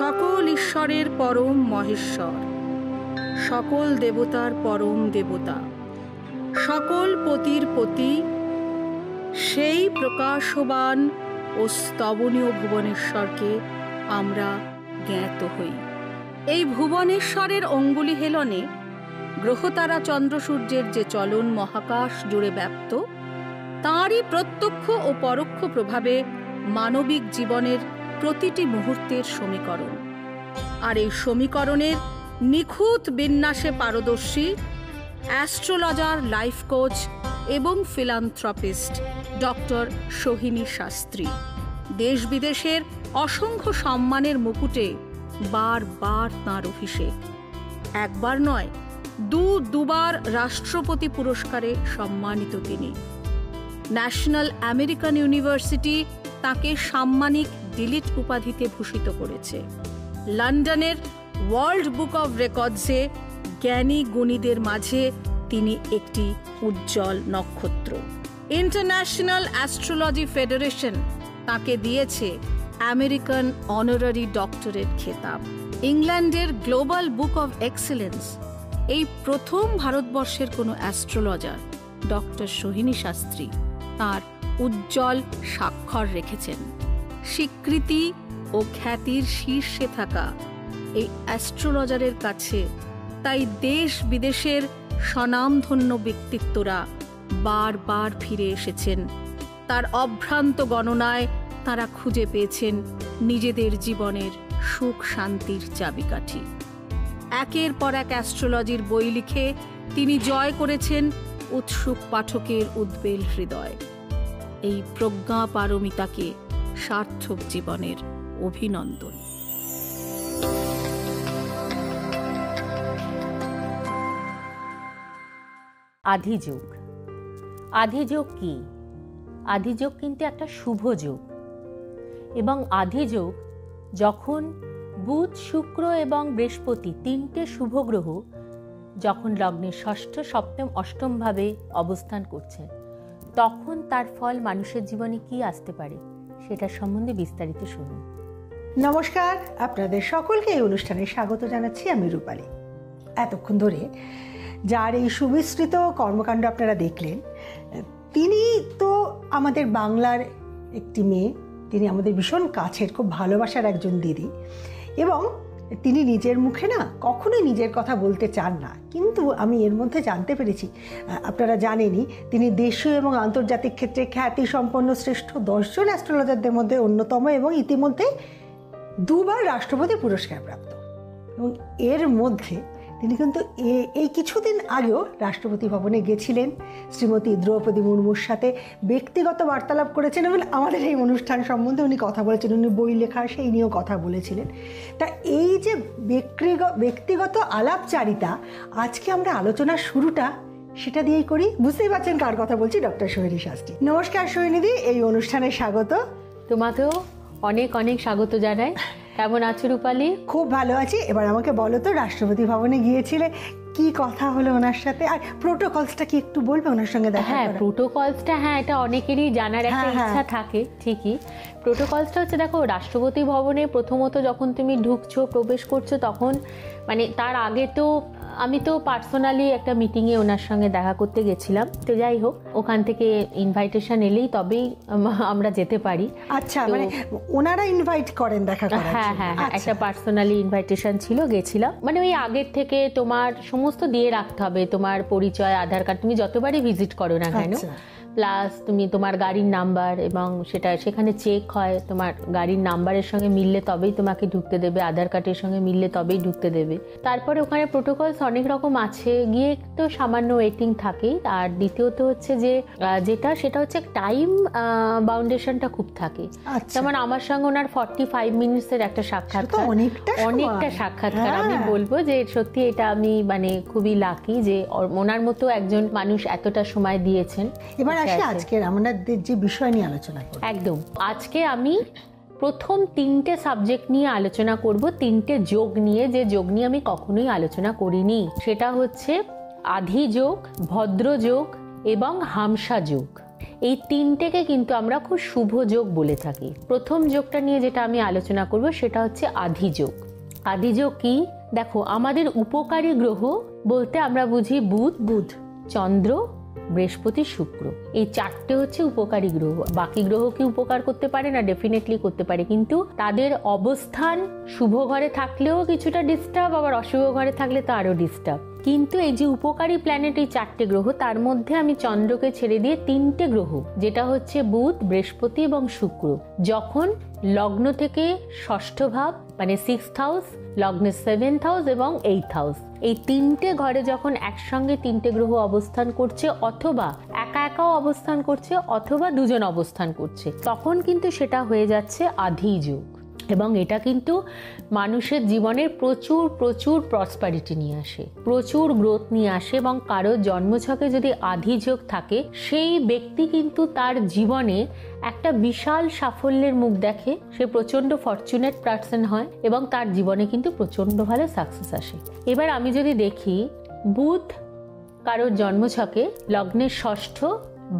সকল ঈশ্বরের পরম মহেশ্বর, সকল দেবতার পরম দেবতা, সকল পতির পতি, সেই প্রকাশবান ও স্তবনীয় ভুবনেশ্বরকে আমরা জ্ঞাত হই। এই ভুবনেশ্বরের অঙ্গুলি হেলনে গ্রহতারা চন্দ্র সূর্যের যে চলন মহাকাশ জুড়ে ব্যাপ্ত, তাঁরই প্রত্যক্ষ ও পরোক্ষ প্রভাবে মানবিক জীবনের প্রতিটি মুহূর্তের সমীকরণ। আর এই সমীকরণের নিখুঁত বিন্যাসে পারদর্শী অ্যাস্ট্রোলজার, লাইফ কোচ এবং ফিলান্থ্রপিস্ট ডক্টর সোহিনী শাস্ত্রী দেশ বিদেশের অসংখ্য সম্মানের মুকুটে বারবার তাঁর অভিষেক। একবার নয়, দুবার রাষ্ট্রপতি পুরস্কারে সম্মানিত তিনি। ন্যাশনাল আমেরিকান ইউনিভার্সিটি তাকে সাম্মানিক ডিলিট উপাধিতে ভূষিত করেছে। লন্ডনের ওয়ার্ল্ড বুক অব রেকর্ডসে জ্ঞানী গুণীদের মাঝে তিনি একটি উজ্জ্বল নক্ষত্র। ইন্টারন্যাশনাল অ্যাস্ট্রোলজি ফেডারেশন তাকে দিয়েছে আমেরিকান অনারারি ডক্টরেট খেতাব। ইংল্যান্ডের গ্লোবাল বুক অব এক্সেলেন্স এই প্রথম ভারতবর্ষের কোনো অ্যাস্ট্রোলজার ডক্টর সোহিনী শাস্ত্রী তাঁর উজ্জ্বল স্বাক্ষর রেখেছেন। স্বীকৃতি ও খ্যাতির শীর্ষে থাকা এই অ্যাস্ট্রোলজারের কাছে তাই দেশ বিদেশের স্বনামধন্য ব্যক্তিত্বরা বারবার ফিরে এসেছেন। তার অভ্রান্ত গণনায় তারা খুঁজে পেয়েছেন নিজেদের জীবনের সুখ শান্তির চাবিকাঠি। একের পর এক অ্যাস্ট্রোলজির বই লিখে তিনি জয় করেছেন উৎসুক পাঠকের উদ্বেল হৃদয়। এই প্রজ্ঞা পারমিতাকে সার্থক জীবনের অভিনন্দন। আধিযোগ। আধিযোগ কি? আধিযোগ কিন্তু একটা শুভ যোগ, এবং আধিযোগ যখন বুধ, শুক্র এবং বৃহস্পতি তিনটে শুভ গ্রহ যখন লগ্নের ষষ্ঠ, সপ্তম, অষ্টম ভাবে অবস্থান করছে, তখন তার ফল মানুষের জীবনে কি আসতে পারে সেটা সম্বন্ধে বিস্তারিত শুনুন। নমস্কার, আপনাদের সকলকে এই অনুষ্ঠানে স্বাগত জানাচ্ছি। আমি রূপালী। এতক্ষণ ধরে যার এই সুবিস্তৃত কর্মকাণ্ড আপনারা দেখলেন, তিনি তো আমাদের বাংলার একটি মেয়ে, তিনি আমাদের ভীষণ কাছের, খুব ভালোবাসার একজন দিদি, এবং তিনি নিজের মুখে না কখনোই নিজের কথা বলতে চান না। কিন্তু আমি এর মধ্যে জানতে পেরেছি, আপনারা জানেনই, তিনি দেশীয় এবং আন্তর্জাতিক ক্ষেত্রে খ্যাতি সম্পন্ন শ্রেষ্ঠ 10 জন অ্যাস্ট্রোলজারদের মধ্যে অন্যতম, এবং ইতিমধ্যে 2 বার রাষ্ট্রপতি পুরস্কার প্রাপ্ত। এবং এর মধ্যে তিনি কিন্তু এই কিছুদিন আগেও রাষ্ট্রপতি ভবনে গেছিলেন, শ্রীমতী দ্রৌপদী মুর্মুর সাথে ব্যক্তিগত বার্তালাপ করেছেন, এবং আমাদের এই অনুষ্ঠান সম্বন্ধে উনি কথা বলেছেন, উনি বই লেখা সেই নিয়েও কথা বলেছিলেন। তা এই যে ব্যক্তিগত আলাপচারিতা, আজকে আমরা আলোচনার শুরুটা সেটা দিয়েই করি। বুঝতেই পারছেন কার কথা বলছি, ডক্টর সোহিনী শাস্ত্রী। নমস্কার সোহিনীদি, এই অনুষ্ঠানে স্বাগত। তোমাকেও অনেক অনেক স্বাগত জানাই। কেমন আছো রূপালী? খুব ভালো আছি। এবার আমাকে বলো তো, রাষ্ট্রপতি ভবনে গিয়েছিলে, কি কথা হলো ওনার সাথে, আর প্রোটোকলসটা কি একটু বলবে ওনার সঙ্গে দেখা? হ্যাঁ, প্রোটোকলসটা, হ্যাঁ, এটা অনেকেরই জানার একটা ইচ্ছা থাকে। ঠিকই, প্রোটোকলসটা হচ্ছে, দেখো, রাষ্ট্রপতি ভবনে প্রথমত যখন তুমি ঢুকছো, প্রবেশ করছো, তখন মানে তার আগে তো আমি তো পার্সোনালি একটা মিটিংয়ে ওনার সঙ্গে দেখা করতে গেছিলাম। তো যাই হোক, ওখান থেকে ইনভাইটেশন এলেই তবেই আমরা যেতে পারি। আচ্ছা, মানে ওনারা ইনভাইট করেন দেখা করার? হ্যাঁ হ্যাঁ, একটা পার্সোনালি ইনভাইটেশন ছিল, গেছিলাম। মানে ওই আগের থেকে তোমার সমস্ত দিয়ে রাখতে হবে, তোমার পরিচয়, আধার কার্ড, তুমি যতবারই ভিজিট করো না কেন, প্লাস তুমি তোমার গাড়ির নাম্বার, এবং সেটা সেখানে চেক হয়, তোমার গাড়ির নাম্বারের সঙ্গে মিললে তবেই তোমাকে ঢুকতে দেবে, আধার কার্ডের সঙ্গে মিললে তবেই ঢুকতে দেবে। তারপরে ওখানে প্রোটোকলস অনেক রকম আছে, গিয়ে তো সামান্য ওয়েটিং থাকেই। আর দ্বিতীয়ত হচ্ছে যে সেটা হচ্ছে টাইম বাউন্ডেশনটা খুব থাকে। যেমন আমার সঙ্গে ওনার 45 মিনিটসের একটা সাক্ষাৎকার, অনেকটা সাক্ষাৎকার। আমি বলবো যে সত্যি এটা আমি মানে খুবই লাকি যে ওনার মতো একজন মানুষ এতটা সময় দিয়েছেন। এবার আজকে আমাদের যে বিষয় নিয়ে আলোচনা করব, একদম আজকে আমি প্রথম 3টে সাবজেক্ট নিয়ে আলোচনা করব, 3টে যোগ নিয়ে, যে যোগ নিয়ে আমি কখনোই আলোচনা করিনি। সেটা হচ্ছে আধিযোগ, ভদ্রযোগ এবং হামসা যোগ। এই তিনটেকে কিন্তু আমরা খুব শুভ যোগ বলে থাকি। প্রথম যোগটা নিয়ে যেটা আমি আলোচনা করব সেটা হচ্ছে আধিযোগ। আধিযোগ কি? দেখো, আমাদের উপকারী গ্রহ বলতে আমরা বুঝি বুধ, চন্দ্র, বৃহস্পতি, শুক্র, এই চারটে হচ্ছে উপকারী গ্রহ। বাকি গ্রহ কি উপকার করতে পারে না? ডেফিনেটলি করতে পারে, কিন্তু তাদের অবস্থান শুভ ঘরে থাকলেও কিছুটা ডিস্টার্ব, আবার অশুভ ঘরে থাকলে তো আরো ডিস্টার্ব। কিন্তু এই যে উপকারী প্ল্যানেট, এই চারটে গ্রহ, তার মধ্যে আমি চন্দ্রকে ছেড়ে দিয়ে তিনটে গ্রহ, যেটা হচ্ছে বুধ, বৃহস্পতি এবং শুক্র, যখন লগ্ন থেকে ষষ্ঠ ভাব মানে 6th হাউস, লগ্নের 7th হাউস এবং 8th হাউস, এই তিনটে ঘরে যখন একসঙ্গে তিনটে গ্রহ অবস্থান করছে, অথবা একা একাও অবস্থান করছে, অথবা দুজন অবস্থান করছে, তখন কিন্তু সেটা হয়ে যাচ্ছে আধিযোগ। এবং এটা কিন্তু মানুষের জীবনের প্রচুর প্রচুর প্রসপারিটি নিয়ে আসে, প্রচুর গ্রোথ নিয়ে আসে। এবং কারো জন্মছকে যদি আধিযোগ থাকে, সেই ব্যক্তি কিন্তু তার জীবনে একটা বিশাল সাফল্যের মুখ দেখে, সে প্রচন্ড ফরচুনেট পার্সন হয় এবং তার জীবনে কিন্তু প্রচন্ড ভালো সাকসেস আসে। এবার আমি যদি দেখি, বুধ কারোর জন্মছকে লগ্নের ষষ্ঠ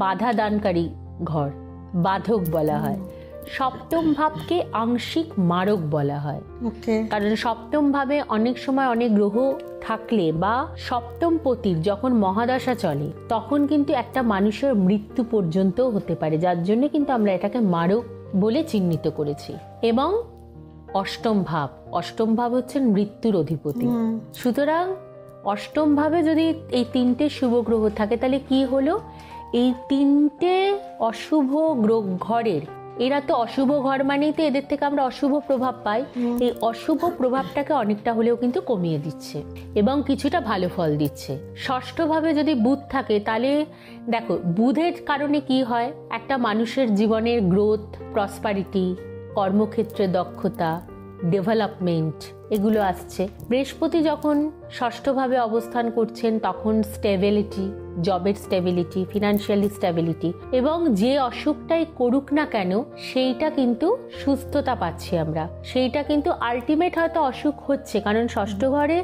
বাধা দানকারী ঘর, বাধক বলা হয়। সপ্তম ভাবকে আংশিক মারক বলা হয়, কারণ সপ্তম ভাবে অনেক সময় অনেক গ্রহ থাকলে বা সপ্তম পতির যখন মহাদশা চলে, তখন কিন্তু একটা মানুষের মৃত্যু পর্যন্ত হতে পারে, যার জন্য কিন্তু আমরা এটাকে মারক বলে চিহ্নিত করেছি। এবং অষ্টম ভাব হচ্ছেন মৃত্যুর অধিপতি। সুতরাং অষ্টম ভাবে যদি এই তিনটে শুভ গ্রহ থাকে, তাহলে কি হলো, এই তিনটে অশুভ ঘরের, এরা তো অশুভ ঘর মানেই তো এদের থেকে আমরা অশুভ প্রভাব পাই, এই অশুভ প্রভাবটাকে অনেকটা হলেও কিন্তু কমিয়ে দিচ্ছে এবং কিছুটা ভালো ফল দিচ্ছে। ষষ্ঠভাবে যদি বুধ থাকে, তাহলে দেখো বুধের কারণে কি হয়, একটা মানুষের জীবনের গ্রোথ, প্রসপারিটি, কর্মক্ষেত্রে দক্ষতা, ডেভেলপমেন্ট, এগুলো আসছে। বৃহস্পতি যখন ষষ্ঠভাবে অবস্থান করছেন, তখন স্টেবিলিটি, জবের স্টেবিলিটি, ফিনান্সিয়ালি স্টেবিলিটি, এবং যে অসুখটাই করুক না কেন সেইটা কিন্তু সুস্থতা পাচ্ছি আমরা, সেইটা কিন্তু আলটিমেট হয়তো অসুখ হচ্ছে, কারণ ষষ্ঠ ঘরে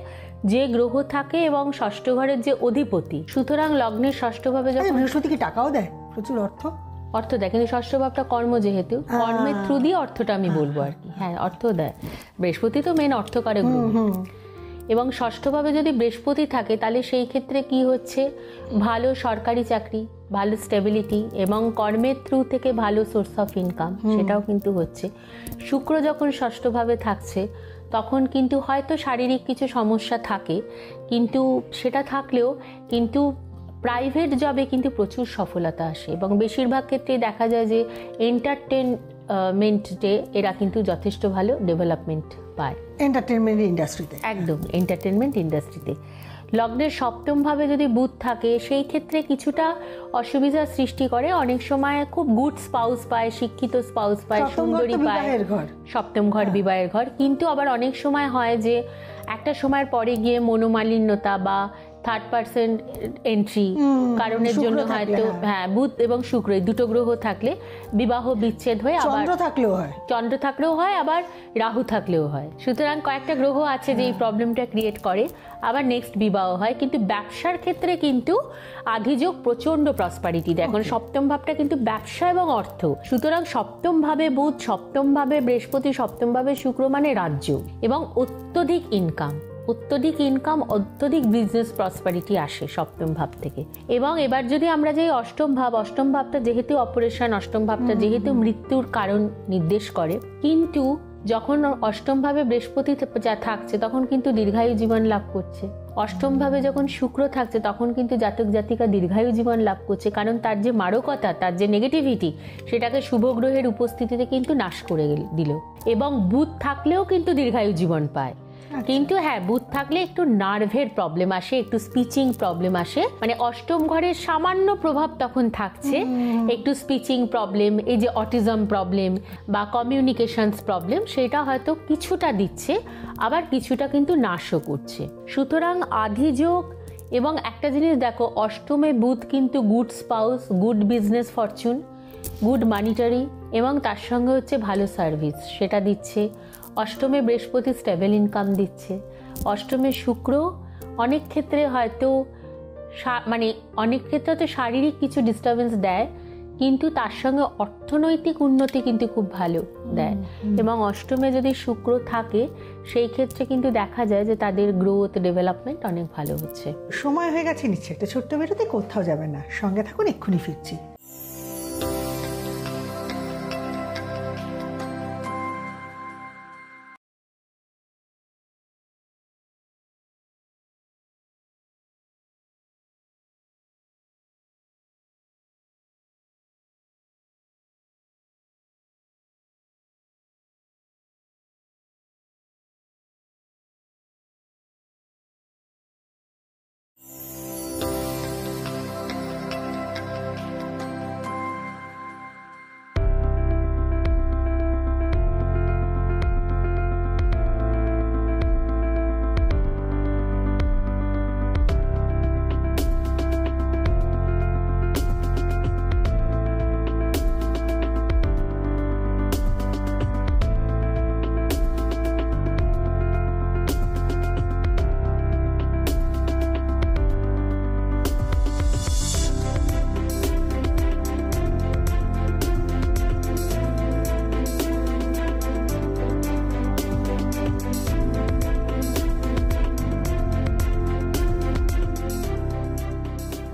যে গ্রহ থাকে এবং ষষ্ঠ ঘরের যে অধিপতি, সুতরাং লগ্নের ষষ্ঠভাবে যখন বৃহস্পতি কি টাকাও দেয়, প্রচুর অর্থ দেয়, কিন্তু ষষ্ঠ ভাবটা কর্ম, যেহেতু কর্মের থ্রু দিয়ে অর্থটা আমি বলবো আর কি, হ্যাঁ অর্থ দেয়। বৃহস্পতি তো মেন অর্থকারক গ্রহ, এবং ষষ্ঠভাবে যদি বৃহস্পতি থাকে, তাহলে সেই ক্ষেত্রে কি হচ্ছে, ভালো সরকারি চাকরি, ভালো স্টেবিলিটি এবং কর্মের থ্রু থেকে ভালো সোর্স অফ ইনকাম, সেটাও কিন্তু হচ্ছে। শুক্র যখন ষষ্ঠভাবে থাকছে, তখন কিন্তু হয়তো শারীরিক কিছু সমস্যা থাকে, কিন্তু সেটা থাকলেও কিন্তু প্রাইভেট জবে কিন্তু প্রচুর সফলতা আসে, এবং বেশিরভাগ ক্ষেত্রে দেখা যায় যে এন্টারটেনমেন্টে এরা কিন্তু যথেষ্ট ভালো ডেভেলপমেন্ট পায়, এন্টারটেনমেন্ট ইন্ডাস্ট্রিতে, একদম এন্টারটেনমেন্ট ইন্ডাস্ট্রিতে। লগ্নের সপ্তম ভাবে যদি বুধ থাকে, সেই ক্ষেত্রে কিছুটা অসুবিধার সৃষ্টি করে, অনেক সময় খুব গুড স্পাউস পায়, শিক্ষিত স্পাউস পায়, সুন্দরী পায়, সপ্তম ঘর বিবাহের ঘর, কিন্তু আবার অনেক সময় হয় যে একটা সময়ের পরে গিয়ে মনোমালিন্যতা বা থার্ড পার্সন এন্ট্রি কারণের জন্য হয়তো, হ্যাঁ বুধ এবং শুক্র এই দুটো গ্রহ থাকলে বিবাহ বিচ্ছেদ হয়ে, আবার চন্দ্র থাকলেও হয়, আবার রাহু থাকলেও হয়। সুতরাং কয়েকটা গ্রহ আছে যে এই প্রবলেমটা ক্রিয়েট করে, আবার নেক্সট বিবাহ হয়। কিন্তু ব্যবসার ক্ষেত্রে কিন্তু আধিযোগ প্রচন্ড প্রসপারিটি দেয়, এখন সপ্তম ভাবটা কিন্তু ব্যবসা এবং অর্থ। সুতরাং সপ্তম ভাবে বুধ, সপ্তম ভাবে বৃহস্পতি, সপ্তম ভাবে শুক্র মানে রাজ্য এবং অত্যধিক ইনকাম, অত্যধিক বিজনেস প্রসপারিটি আসে সপ্তম ভাব থেকে। এবং এবার যদি আমরা যে অষ্টম ভাবটা যেহেতু অপারেশন, অষ্টম ভাবটা যেহেতু মৃত্যুর কারণ নির্দেশ করে, কিন্তু যখন অষ্টম ভাবে বৃহস্পতি যা থাকছে, তখন কিন্তু দীর্ঘায়ু জীবন লাভ করছে। অষ্টম ভাবে যখন শুক্র থাকছে, তখন কিন্তু জাতক জাতিকা দীর্ঘায়ু জীবন লাভ করছে, কারণ তার যে মারকতা, তার যে নেগেটিভিটি, সেটাকে শুভ গ্রহের উপস্থিতিতে কিন্তু নাশ করে দিল। এবং বুধ থাকলেও কিন্তু দীর্ঘায়ু জীবন পায়, কিন্তু হ্যাঁ বুধ থাকলে একটু নার্ভের প্রবলেম আসে, একটু স্পিচিং প্রবলেম আসে, মানে অষ্টম ঘরের সামান্য প্রভাব তখন থাকছে, একটু স্পিচিং প্রবলেম, এই যে অটিজম প্রবলেম বা কমিউনিকেশনস প্রবলেম, সেটা হয়তো কিছুটা দিচ্ছে, আবার কিছুটা কিন্তু নাশও করছে। সুতরাং আধিযোগ, এবং একটা জিনিস দেখো, অষ্টমে বুধ কিন্তু good spouse, good business Fortune, good monetary, এবং তার সঙ্গে হচ্ছে ভালো সার্ভিস, সেটা দিচ্ছে। অষ্টমে বৃহস্পতি স্টেবল ইনকাম দিচ্ছে। অষ্টমে শুক্র অনেক ক্ষেত্রে হয়তো শারীরিক কিছু ডিস্টারবেন্স দেয়, কিন্তু তার সঙ্গে অর্থনৈতিক উন্নতি কিন্তু খুব ভালো দেয়। এবং অষ্টমে যদি শুক্র থাকে সেই ক্ষেত্রে কিন্তু দেখা যায় যে তাদের গ্রোথ ডেভেলপমেন্ট অনেক ভালো হচ্ছে। সময় হয়ে গেছে, নিচ্ছে একটা ছোট্ট বিরতি, কোথাও যাবেন না, সঙ্গে থাকুন, এক্ষুনি ফিরছি।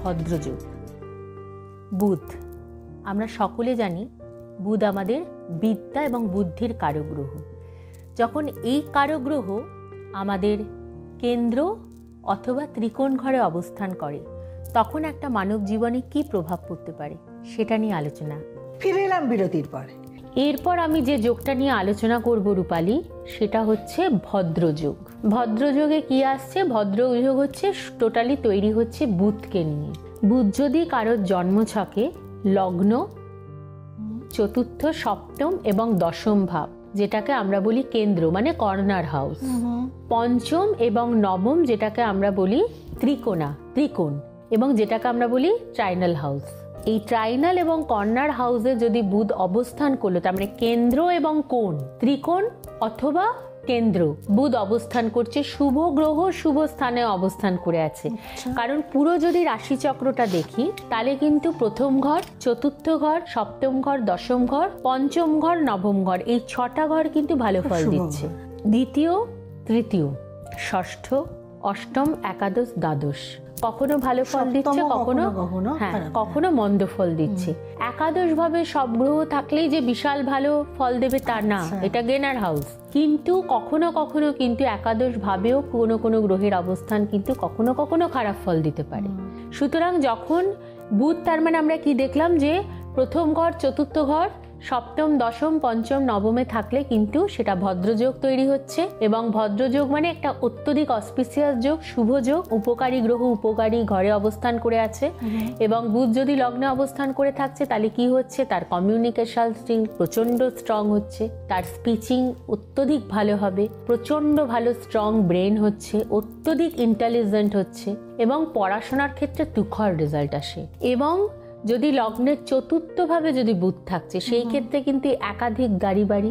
ভদ্রযোগ, বুধ। আমরা সকলে জানি বুধ আমাদের বিদ্যা এবং বুদ্ধির কারক গ্রহ। যখন এই কারক গ্রহ আমাদের কেন্দ্র অথবা ত্রিকোণ ঘরে অবস্থান করে তখন একটা মানব জীবনে কি প্রভাব পড়তে পারে সেটা নিয়ে আলোচনা। ফিরে এলাম বিরতির পর। এরপর আমি যে যোগটা নিয়ে আলোচনা করব রূপালী, সেটা হচ্ছে ভদ্রযোগ। ভদ্রযোগে কি আসছে? ভদ্রযোগ হচ্ছে টোটালি তৈরি হচ্ছে বুধকে নিয়ে। বুধ যদি কারোর জন্মছকে লগ্ন, চতুর্থ, সপ্তম এবং দশম ভাব, যেটাকে আমরা বলি কেন্দ্র মানে কর্নার হাউস, পঞ্চম এবং নবম যেটাকে আমরা বলি ত্রিকোণ, এবং যেটাকে আমরা বলি ট্রাইনাল হাউস, এই ট্রাইনাল এবং কর্নার হাউসে যদি বুধ অবস্থান করলো, তার মানে কেন্দ্র এবং কোণ, ত্রিকোণ অথবা কেন্দ্র, বুধ অবস্থান করছে, শুভ গ্রহ শুভ স্থানে অবস্থান করে আছে। কারণ পুরো যদি রাশিচক্রটা দেখি তাহলে কিন্তু প্রথম ঘর, চতুর্থ ঘর, সপ্তম ঘর, দশম ঘর, পঞ্চম ঘর, নবম ঘর, এই 6টা ঘর কিন্তু ভালো ফল দিচ্ছে। দ্বিতীয়, তৃতীয়, ষষ্ঠ, অষ্টম, একাদশ, দ্বাদশ কখনো ভালো ফল দিচ্ছে, কখনো মন্দ ফল দিচ্ছে। একাদশ ভাবে সব গ্রহ থাকলেই যে বিশাল ভালো ফল দেবে তা না, এটা গেনার হাউস। কিন্তু কখনো কখনো কিন্তু একাদশ ভাবেও কোনো গ্রহের অবস্থান কিন্তু কখনো কখনো খারাপ ফল দিতে পারে। সুতরাং যখন বুধ, তার মানে আমরা কি দেখলাম যে প্রথম ঘর, চতুর্থ ঘর, সপ্তম, দশম, পঞ্চম, নবমে থাকলে কিন্তু সেটা ভদ্রযোগ তৈরি হচ্ছে। এবং ভদ্রযোগ মানে একটা অত্যধিক অসপিসিয়াস যোগ, শুভ যোগ, উপকারী গ্রহ উপকারী ঘরে অবস্থান করে আছে। এবং বুধ যদি লগ্নে অবস্থান করে থাকছে তাহলে কি হচ্ছে? তার কমিউনিকেশন স্কিল প্রচন্ড স্ট্রং হচ্ছে, তার স্পিচিং অত্যধিক ভালো হবে, প্রচন্ড ভালো স্ট্রং ব্রেন হচ্ছে, অত্যধিক ইন্টেলিজেন্ট হচ্ছে এবং পড়াশোনার ক্ষেত্রে তুখর রেজাল্ট আসে। এবং যদি লগ্নের চতুর্থ ভাবে যদি বুধ থাকছে সেই ক্ষেত্রে কিন্তু একাধিক গাড়ি বাড়ি,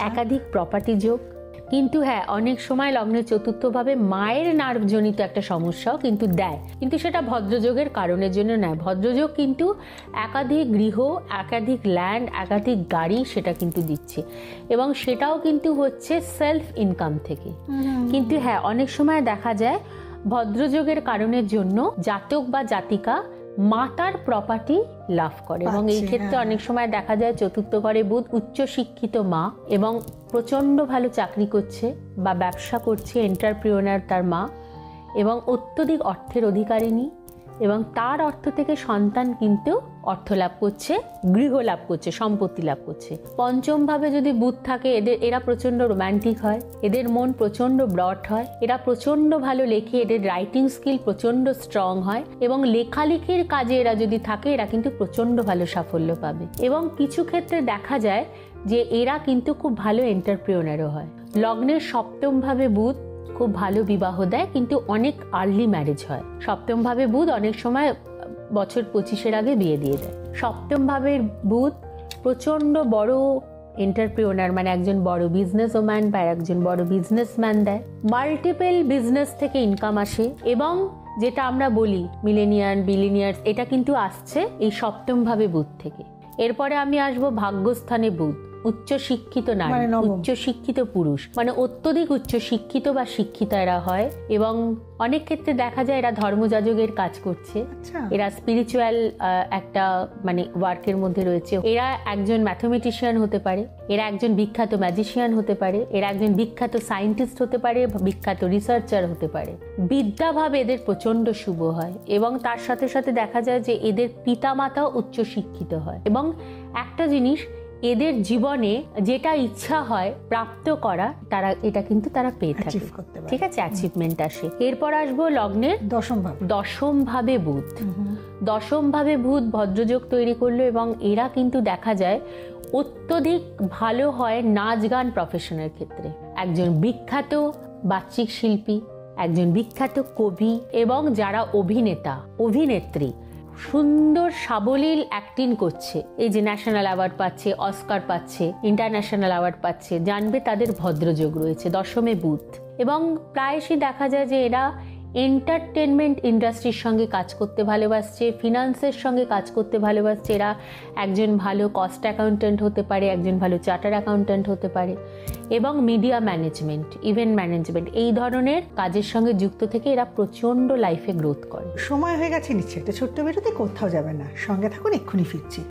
একাধিক প্রপার্টি যোগ। কিন্তু হ্যাঁ, অনেক সময় লগ্নের চতুর্থ ভাবে মায়ের নার্ভজনিত একটা সমস্যাও কিন্তু দেয়, কিন্তু সেটা ভদ্রযোগের কারণের জন্য নয়। ভদ্রযোগ কিন্তু একাধিক গৃহ, একাধিক ল্যান্ড, একাধিক গাড়ি সেটা কিন্তু দিচ্ছে, এবং সেটাও কিন্তু হচ্ছে সেলফ ইনকাম থেকে। কিন্তু হ্যাঁ, অনেক সময় দেখা যায় ভদ্রযোগের কারণের জন্য জাতক বা জাতিকা মাতার প্রপার্টি লাভ করে, এবং এই ক্ষেত্রে অনেক সময় দেখা যায় চতুর্থ ঘরে বুধ উচ্চ শিক্ষিত মা এবং প্রচন্ড ভালো চাকরি করছে বা ব্যবসা করছে, এন্টারপ্রিনার তার মা, এবং অত্যধিক অর্থের অধিকারিণী, এবং তার অর্থ থেকে সন্তান কিন্তু অর্থ লাভ করছে, গৃহ লাভ করছে, সম্পত্তি লাভ করছে। পঞ্চম ভাবে যদি বুধ থাকে এরা প্রচন্ড রোম্যান্টিক হয়, এদের মন প্রচন্ড ব্রড হয়, এরা প্রচন্ড ভালো লেখে, এদের রাইটিং স্কিল প্রচন্ড স্ট্রং হয়, এবং লেখালেখির কাজে এরা যদি থাকে এরা কিন্তু প্রচন্ড ভালো সাফল্য পাবে। এবং কিছু ক্ষেত্রে দেখা যায় যে এরা কিন্তু খুব ভালো এন্টারপ্রেনারও হয়। লগ্নের সপ্তম ভাবে বুধ খুব ভালো বিবাহ দেয়, কিন্তু অনেক আর্লি ম্যারেজ হয়। সপ্তম ভাবে বুধ অনেক সময় বছর 25-এর আগে বিয়ে দিয়ে দেয়। সপ্তম ভাবের বুধ প্রচন্ড বড় এন্টারপ্রেনার, মানে একজন বড় বিজনেস ওম্যান বা একজন বড় বিজনেসম্যান দেয়। মাল্টিপল বিজনেস থেকে ইনকাম আসে, এবং যেটা আমরা বলি মিলেনিয়ার, বিলিনিয়ার্স, এটা কিন্তু আসছে এই সপ্তম ভাবে বুধ থেকে। এরপরে আমি আসবো ভাগ্যস্থানে বুধ, উচ্চ শিক্ষিত নারী, মানে নবম। উচ্চ শিক্ষিত পুরুষ, মানে অত্যধিক উচ্চ শিক্ষিত বা শিক্ষিতা এরা হয় এবং অনেক ক্ষেত্রে দেখা যায় এরা ধর্মযাজকের কাজ করছে, আচ্ছা। এরা স্পিরিচুয়াল একটা মানে ওয়ার্কের মধ্যে রয়েছে, এরা একজন ম্যাথমেটিশিয়ান হতে পারে, এরা একজন বিখ্যাত ম্যাজিশিয়ান হতে পারে, এরা একজন বিখ্যাত সায়েন্টিস্ট হতে পারে, বিখ্যাত রিসার্চার হতে পারে। বিদ্যাভাবে এদের প্রচন্ড শুভ হয় এবং তার সাথে সাথে দেখা যায় যে এদের পিতামাতাও উচ্চ শিক্ষিত হয় এবং একটা জিনিস, এদের জীবনে যেটা ইচ্ছা হয় প্রাপ্ত করা তারা এটা কিন্তু তারা পেয়ে থাকে, Achieve করতে পারে। ঠিক আছে, অ্যাচিভমেন্ট আসে। এরপর আসবো লগ্নের দশম ভাবে বুধ। দশম ভাবে বুধ ভদ্রযোগ তৈরি করলো এবং এরা কিন্তু দেখা যায় অত্যধিক ভালো হয় নাচ গান প্রফেশনের ক্ষেত্রে। একজন বিখ্যাত বাচিক শিল্পী, একজন বিখ্যাত কবি এবং যারা অভিনেতা অভিনেত্রী সুন্দর সাবলীল অ্যাক্টিং করছে, এই যে ন্যাশনাল অ্যাওয়ার্ড পাচ্ছে, অস্কার পাচ্ছে, ইন্টারন্যাশনাল অ্যাওয়ার্ড পাচ্ছে, জানবে তাদের ভদ্রযোগ রয়েছে দশমে বুধ। এবং প্রায়শই দেখা যায় যে এরা এন্টারটেনমেন্ট ইন্ডাস্ট্রির সঙ্গে কাজ করতে ভালোবাসছে, ফিনান্সের সঙ্গে কাজ করতে ভালোবাসছে। এরা একজন ভালো কস্ট অ্যাকাউন্ট্যান্ট হতে পারে, একজন ভালো চার্টার অ্যাকাউন্ট্যান্ট হতে পারে এবং মিডিয়া ম্যানেজমেন্ট, ইভেন্ট ম্যানেজমেন্ট এই ধরনের কাজের সঙ্গে যুক্ত থেকে এরা প্রচণ্ড লাইফে গ্রোথ করে। সময় হয়ে গেছে, নিচ্ছে একটা ছোট্ট বিরতি, কোথাও যাবে না, সঙ্গে থাকুন, এক্ষুনি ফিরছি।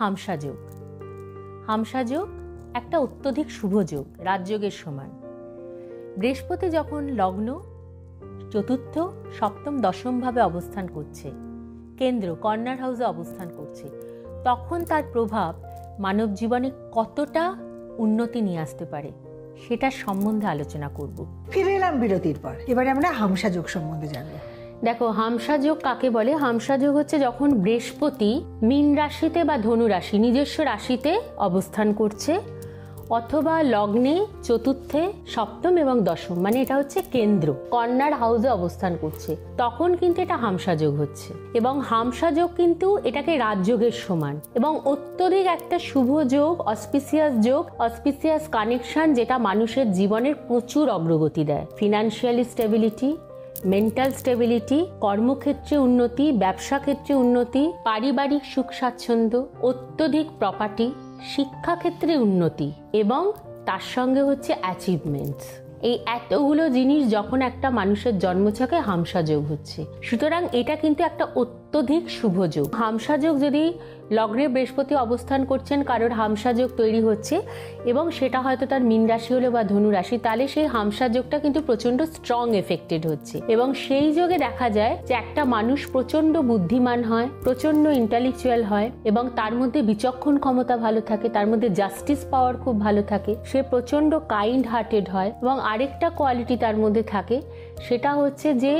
হামসা যোগ। হামসা যোগ একটা অত্যধিক শুভ যোগ, রাজযোগের সমান। বৃহস্পতি যখন লগ্ন, চতুর্থ, সপ্তম, দশম ভাবে অবস্থান করছে, কেন্দ্র কর্নার হাউসে অবস্থান করছে, তখন তার প্রভাব মানব জীবনে কতটা উন্নতি নিয়ে আসতে পারে সেটার সম্বন্ধে আলোচনা করব। ফিরে এলাম বিরতির পর, এবারে আমরা হামসা যোগ সম্বন্ধে জানবো। দেখো, হামসা যোগ কাকে বলে? হামসা যোগ হচ্ছে যখন বৃহস্পতি মীন রাশিতে বা ধনু রাশি নিজস্ব রাশিতে অবস্থান করছে অথবা লগ্নে, চতুর্থে, সপ্তম এবং দশম, মানে এটা হচ্ছে কেন্দ্র কর্নার হাউসে অবস্থান করছে, তখন কিন্তু এটা হামসা যোগ হচ্ছে। এবং হামসা যোগ কিন্তু এটাকে রাজযোগের সমান এবং অত্যধিক একটা শুভ যোগ, অসপিসিয়াস যোগ, অসপিসিয়াস কানেকশন, যেটা মানুষের জীবনের প্রচুর অগ্রগতি দেয়। ফিনান্সিয়ালি স্টেবিলিটি, মেন্টাল স্টেবিলিটি, কর্মক্ষেত্রে উন্নতি, ব্যবসা ক্ষেত্রে উন্নতি, পারিবারিক সুখ স্বাচ্ছন্দ্য, অত্যধিক প্রপার্টি, শিক্ষাক্ষেত্রে উন্নতি এবং তার সঙ্গে হচ্ছে অ্যাচিভমেন্টস। এই এতগুলো জিনিস যখন একটা মানুষের জন্মছকে হামসা যোগ হচ্ছে, সুতরাং এটা কিন্তু একটা অত্যধিক শুভ যোগ। হামসা যোগ যদি লগ্নে বৃহস্পতি অবস্থান করছেন, কারোর হামসা যোগ তৈরি হচ্ছে এবং সেটা হয়তো তার মীন রাশি হলো বা ধনু রাশি, তাহলে সেই হামসা যোগটা কিন্তু প্রচন্ড স্ট্রং এফেক্টেড হচ্ছে এবং সেই যোগে দেখা যায় যে একটা মানুষ প্রচন্ড বুদ্ধিমান হয়, প্রচন্ড ইন্টেলেকচুয়াল হয় এবং তার মধ্যে বিচক্ষণ ক্ষমতা ভালো থাকে, তার মধ্যে জাস্টিস পাওয়ার খুব ভালো থাকে, সে প্রচন্ড কাইন্ড হার্টেড হয় এবং আরেকটা কোয়ালিটি তার মধ্যে থাকে, সেটা হচ্ছে যে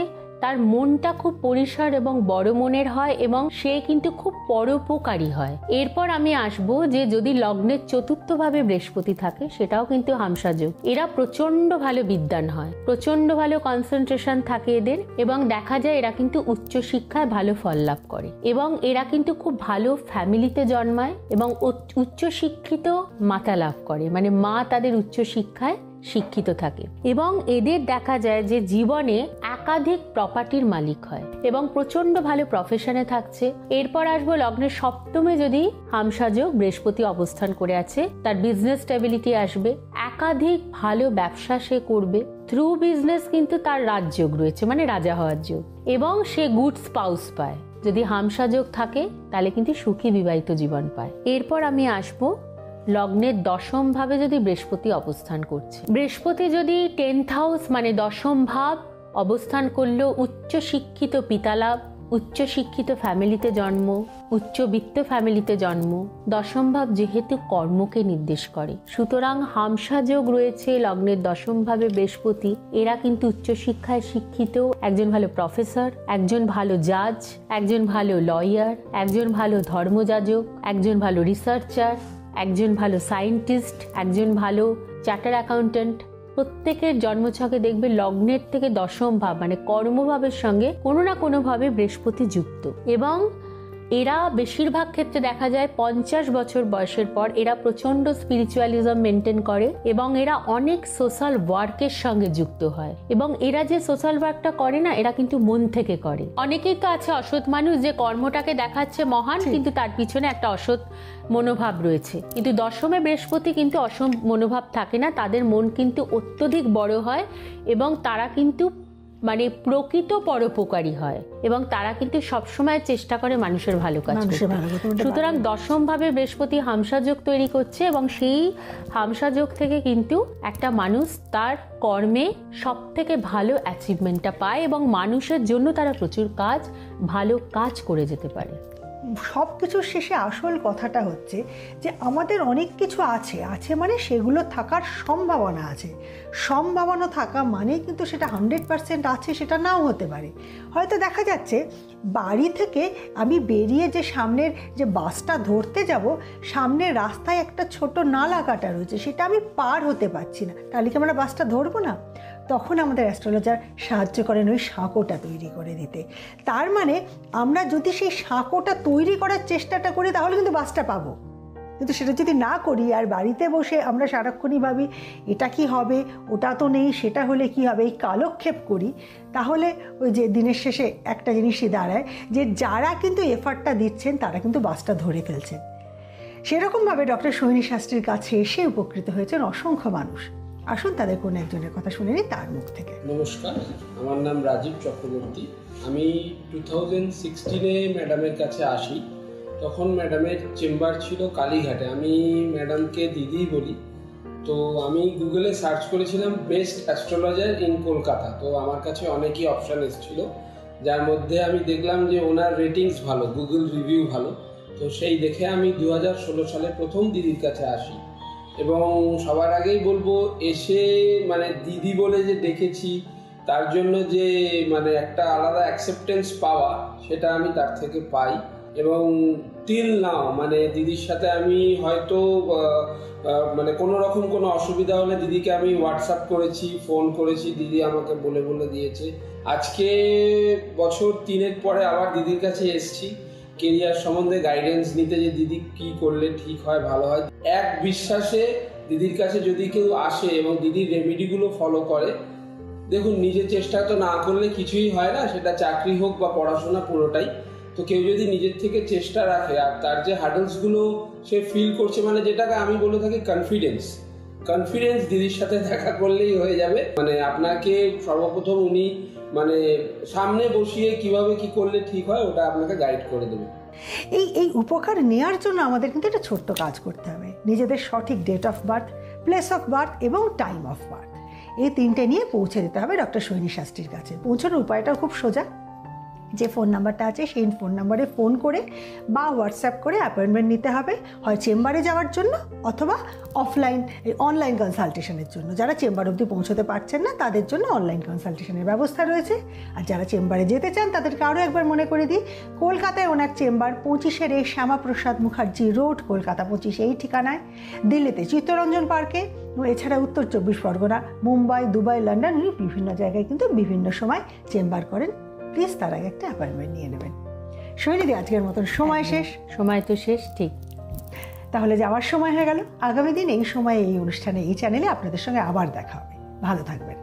তার মনটা খুব পরিষ্কার এবং বড় মনের হয় এবং সে কিন্তু খুব পরোপকারী হয়। এরপর আমি আসবো যে যদি লগ্নের চতুর্থ ভাবে বৃহস্পতি থাকে, সেটাও কিন্তু হামসা যোগ। এরা প্রচন্ড ভালো বিদ্বান হয়, প্রচন্ড ভালো কনসেন্ট্রেশন থাকে এদের এবং দেখা যায় এরা কিন্তু উচ্চ শিক্ষায় ভালো ফল লাভ করে এবং এরা কিন্তু খুব ভালো ফ্যামিলিতে জন্মায় এবং উচ্চ শিক্ষিত মাতা লাভ করে, মানে মা তাদের উচ্চ শিক্ষায় শিক্ষিত থাকে এবং এদের দেখা যায় যে জীবনে একাধিক প্রপার্টির মালিক হয় এবং প্রচন্ড ভালো প্রফেশনে থাকছে। এরপর আসবো লগ্নের সপ্তমে যদি হামসা যোগ বৃহস্পতি অবস্থান করে আছে, তার বিজনেস স্টেবিলিটি আসবে, একাধিক ভালো ব্যবসা সে করবে, থ্রু বিজনেস কিন্তু তার রাজযোগ রয়েছে, মানে রাজা হওয়ার যোগ, এবং সে গুড স্পাউস পায়। যদি হামসা যোগ থাকে তাহলে কিন্তু সুখী বিবাহিত জীবন পায়। এরপর আমি আসবো লগ্নের দশম ভাবে যদি বৃহস্পতি অবস্থান করছে, বৃহস্পতি যদি 10th হাউস মানে দশম ভাব অবস্থান করলো, উচ্চ শিক্ষিত পিতালাভ, উচ্চ শিক্ষিত ফ্যামিলিতে জন্ম, উচ্চবিত্ত ফ্যামিলিতে জন্ম। দশম ভাব যেহেতু কর্মকে নির্দেশ করে, সুতরাং হামসা যোগ রয়েছে লগ্নের দশম ভাবে বৃহস্পতি। এরা কিন্তু উচ্চশিক্ষায় শিক্ষিত, একজন ভালো প্রফেসর, একজন ভালো জাজ, একজন ভালো লয়ার, একজন ভালো ধর্মযাজক, একজন ভালো রিসার্চার, একজন ভালো সায়েন্টিস্ট, একজন ভালো চার্টার অ্যাকাউন্ট্যান্ট। প্রত্যেকের জন্মছকে দেখবে লগ্নের থেকে দশম ভাব মানে কর্মভাবের সঙ্গে কোনো না কোনোভাবে বৃহস্পতি যুক্ত। এবং এরা বেশিরভাগ ক্ষেত্রে দেখা যায় 50 বছর বয়সের পর এরা প্রচণ্ড স্পিরিচুয়ালিজম মেনটেন করে এবং এরা অনেক সোশ্যাল ওয়ার্কের সঙ্গে যুক্ত হয়। এবং এরা যে সোশ্যাল ওয়ার্কটা করে না, এরা কিন্তু মন থেকে করে। অনেকেই তো আছে অসৎ মানুষ যে কর্মটাকে দেখাচ্ছে মহান, কিন্তু তার পিছনে একটা অসৎ মনোভাব রয়েছে। কিন্তু দশমে বৃহস্পতি কিন্তু অসৎ মনোভাব থাকে না, তাদের মন কিন্তু অত্যধিক বড় হয় এবং তারা কিন্তু মানে প্রকৃত পরোপকারী হয় এবং তারা কিন্তু সবসময় চেষ্টা করে মানুষের ভালো কাজ করতে। সুতরাং দশম ভাবে বৃহস্পতি হামসা যোগ তৈরি করছে এবং সেই হামসা যোগ থেকে কিন্তু একটা মানুষ তার কর্মে সব থেকে ভালো অ্যাচিভমেন্টটা পায় এবং মানুষের জন্য তারা প্রচুর ভালো কাজ করে যেতে পারে। সব কিছুর শেষে আসল কথাটা হচ্ছে যে আমাদের অনেক কিছু আছে মানে সেগুলো থাকার সম্ভাবনা আছে। সম্ভাবনা থাকা মানে কিন্তু সেটা 100% আছে সেটা নাও হতে পারে। হয়তো দেখা যাচ্ছে বাড়ি থেকে আমি বেরিয়ে যে সামনের যে বাসটা ধরতে যাব, সামনের রাস্তায় একটা ছোট নালা কাটা রয়েছে, সেটা আমি পার হতে পারছি না, তাহলে কি আমরা বাসটা ধরবো না? তখন আমাদের অ্যাস্ট্রোলজার সাহায্য করেন ওই সাঁকোটা তৈরি করে দিতে। তার মানে আমরা যদি সেই সাঁকোটা তৈরি করার চেষ্টাটা করি তাহলে কিন্তু বাসটা পাবো, কিন্তু সেটা যদি না করি আর বাড়িতে বসে আমরা সারাক্ষণই ভাবি এটা কি হবে, ওটা তো নেই, সেটা হলে কি হবে, এই কালক্ষেপ করি, তাহলে ওই যে দিনের শেষে একটা জিনিসই দাঁড়ায় যে যারা কিন্তু এফার্টটা দিচ্ছেন তারা কিন্তু বাসটা ধরে ফেলছেন। সেরকমভাবে ডক্টর সোহিনী শাস্ত্রীর কাছে এসে উপকৃত হয়েছেন অসংখ্য মানুষ। আসুন তাদের কোনো একজনের কথা শুনে নিই তার মুখ থেকে। নমস্কার, আমার নাম রাজীব চক্রবর্তী। আমি 2016-এ ম্যাডামের কাছে আসি। তখন ম্যাডামের চেম্বার ছিল কালীঘাটে। আমি ম্যাডামকে দিদি বলি। তো আমি গুগলে সার্চ করেছিলাম বেস্ট অ্যাস্ট্রোলজার ইন কলকাতা। তো আমার কাছে অনেকই অপশান এসেছিল, যার মধ্যে আমি দেখলাম যে ওনার রেটিংস ভালো, গুগল রিভিউ ভালো। তো সেই দেখে আমি 2016 সালে প্রথম দিদির কাছে আসি। এবং সবার আগেই বলবো, এসে মানে দিদি বলে যে ডেকেছি তার জন্য যে মানে একটা আলাদা অ্যাকসেপ্টেন্স পাওয়া, সেটা আমি তার থেকে পাই। এবং টিল নাও মানে দিদির সাথে আমি হয়তো মানে কোনো রকম কোনো অসুবিধা হলে দিদিকে আমি হোয়াটসঅ্যাপ করেছি, ফোন করেছি, দিদি আমাকে বলে দিয়েছে। আজকে বছর 3 পরে আবার দিদির কাছে এসেছি কেরিয়ার সম্বন্ধে গাইডেন্স নিতে, যে দিদি কি করলে ঠিক হয়, ভালো হয়। এক বিশ্বাসে দিদির কাছে যদি কেউ আসে এবং দিদির রেমেডিগুলো ফলো করে, দেখুন নিজের চেষ্টা তো না করলে কিছুই হয় না, সেটা চাকরি হোক বা পড়াশোনা পুরোটাই। তো কেউ যদি নিজের থেকে চেষ্টা রাখে আর তার যে হার্ডলসগুলো সে ফিল করছে, মানে যেটাকে আমি বলে থাকি কনফিডেন্স দিদির সাথে দেখা করলেই হয়ে যাবে। মানে আপনাকে সর্বপ্রথম উনি মানে সামনে বসিয়ে কিভাবে কি করলে ঠিক হয় ওটা আপনাকে গাইড করে দেবে। এই উপকার নেওয়ার জন্য আমাদের কিন্তু একটা ছোট্ট কাজ করতে হবে। নিজেদের সঠিক date of birth, place of birth এবং টাইম অফ বার্থ, এই 3টে নিয়ে পৌঁছে দিতে হবে ডক্টর সোহিনী শাস্ত্রীর কাছে। পৌঁছানোর উপায়টাও খুব সোজা। যে ফোন নাম্বারটা আছে সেই ফোন নাম্বারে ফোন করে বা হোয়াটসঅ্যাপ করে অ্যাপয়েন্টমেন্ট নিতে হবে, হয় চেম্বারে যাওয়ার জন্য অথবা অনলাইন কনসালটেশনের জন্য। যারা চেম্বার অবধি পৌঁছতে পারছেন না তাদের জন্য অনলাইন কনসালটেশনের ব্যবস্থা রয়েছে। আর যারা চেম্বারে যেতে চান তাদেরকে আরও একবার মনে করে দিই, কলকাতায় ওনার চেম্বার 25 শ্যামাপ্রসাদ মুখার্জি রোড, কলকাতা 25 এই ঠিকানায়। দিল্লিতে চিত্তরঞ্জন পার্কে, এছাড়া উত্তর 24 পরগনা, মুম্বাই, দুবাই, লন্ডন, উনি বিভিন্ন জায়গায় কিন্তু বিভিন্ন সময় চেম্বার করেন। প্লিজ তার আগে একটা অ্যাপয়েন্টমেন্ট নিয়ে নেবেন। সোহিনীদি, আজকের মতন সময় শেষ। সময় তো শেষ, ঠিক। তাহলে যাওয়ার সময় হয়ে গেল। আগামী দিন এই সময়ে এই অনুষ্ঠানে এই চ্যানেলে আপনাদের সঙ্গে আবার দেখা হবে। ভালো থাকবেন।